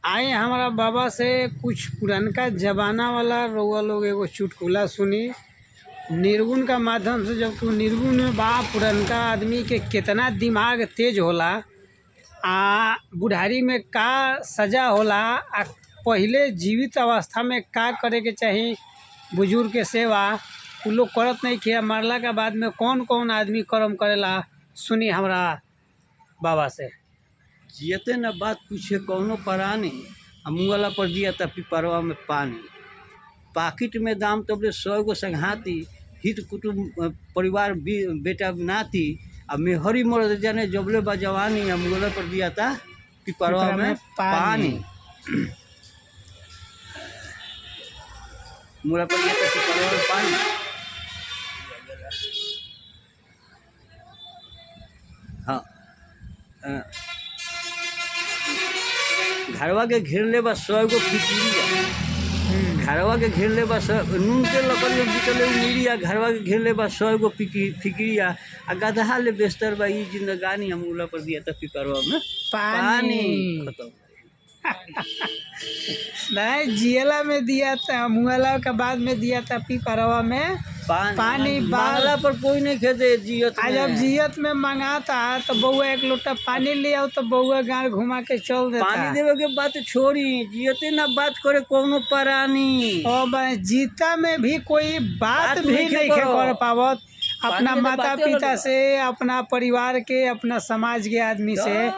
आए हमारा बाबा से कुछ पुरनका जमाना वाला रउआ लोग एगो चुटकुला सुनी। निर्गुण का माध्यम से जब तू निर्गुण में बा पुरनका आदमी के कितना दिमाग तेज होला, बुढ़ारी में का सजा होला, पहिले जीवित अवस्था में का करे के चाही, बुजुर्ग के सेवा उ लोग करत नहीं किया, मरला के बाद में कौन कौन आदमी कर्म करेला। सुनी हमरा बाबा से। जियते न बात पूछे कौनो परानी, मुंगला पर जियता पिपरवा में पानी। पाकिट में दाम तबले 100 गो संघाती, हित कुटुंब परिवार बेटा नाती, अब मेहरी मर्द जाने जबले बा जवानी, मुंगला पर जियता पिपरवा में पानी। मुंगला पर जियता पिपरवा में पानी। हाँ, घरवा के घेरले बा 100 गो फिकिरिया, घरवा के घेरले बा नून के लकड़ी बिकले मीरिया, घरवा के घेरले बा 100 गो फिकिरिया, आ गदहा ले बेस्तर बा ई जिंदगानी, हम उला पर दिया था पिपरवा में पानी। खत्म। नहीं, जियला में दिया था, मुंगला के बाद में दिया था पिपरवा में पानी। बांगला पर कोई नहीं खेदे जियत में। जब जियत में मंगाता तो बउआ एक लोटा पानी ले आओ तो बउआ गाँव घुमा के चल देता। पानी देवे के बात छोड़ी, जियते ना बात करे कौनो परानी। और जीता में भी कोई बात भी नहीं कर पावत, अपना माता पिता से, अपना परिवार के, अपना समाज के आदमी से।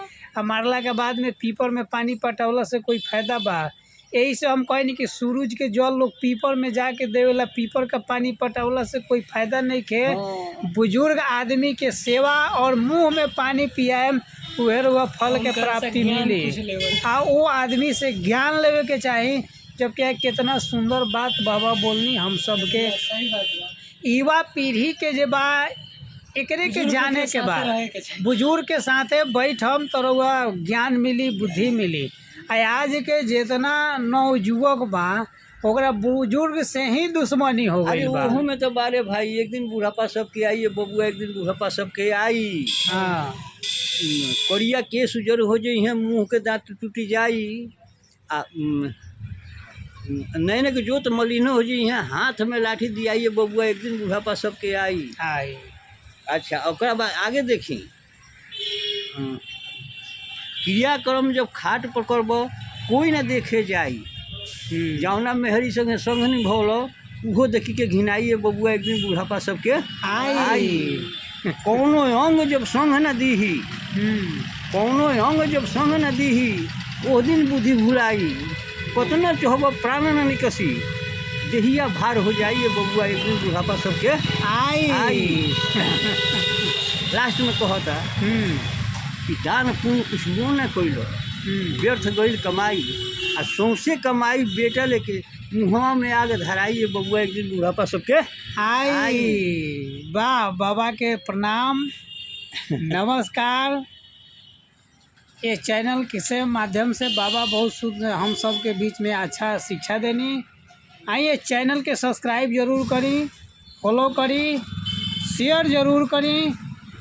मरला के बाद में पीपर में पानी पटवला से कोई फायदा बा? यही से हम कहनी कि सूरज के जल लोग पीपर में जाके देवेला, पीपर का पानी पटवला से कोई फायदा नहीं के। बुजुर्ग आदमी के सेवा और मुंह में पानी पियाएम, वह फल के प्राप्ति मिली। वो आदमी से ज्ञान लेवे के चाही। जब क्या कितना सुंदर बात बाबा बोलनी हम सबके। युवा पीढ़ी के जे बा एकरे के जाने के बाद बुजुर्ग के साथे बैठम तो ज्ञान मिली, बुद्धि मिली। आज के जितना नवयुवक बा ओकरा बुजुर्ग से ही दुश्मनी हो गई बा। में तो बारे भाई, एक दिन बुढ़ापा सबके आई बबुआ, एक दिन बुढ़ापा सबके आई। हाँ, करिया केस उजर हो जाई है, मुँह के दांत टूटी जाई, नैन के जोत मलिन हो जाई है, हाथ में लाठी दियाई बबुआ, एक दिन बुढ़ापा सबके आई। अच्छा, ओकरा बाद आगे देखी, क्रियाक्रम जब खाट पर करब कोई ना देखे जाई, जौना मेहरी संगे संग नहीं भोलो उहो देखी के घिनाइए बबुआ, एक दिन बुढ़ापा सबके आई। कौनो अंग जब संग न दीही, कौनो अंग जब संग न दीही, ओ दिन बुद्धि भुलाई, कतना चाहब प्राण न निकसी, देहिया भार हो जाइए बबुआ, एक दिन बुढ़ापा सबके आई। लास्ट में कहता कि दान पुण्य कुछ न कैलो, व्यर्थ गई कमाई, आ सौंसे कमाई बेटा लेके मुँह में आग धराइए बबुआ, एक दिन बुढ़ापा सबके आई। वाह, बाबा के प्रणाम, नमस्कार। ये चैनल किसे माध्यम से बाबा बहुत शुद्ध हम सब के बीच में अच्छा शिक्षा देनी। आइए चैनल के सब्सक्राइब जरूर करी, फॉलो करी, शेयर जरूर करी,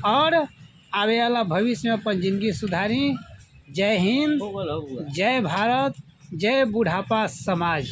और आवे वाला भविष्य में अपन जिंदगी सुधारी। जय हिंद, जय भारत, जय बुढ़ापा समाज।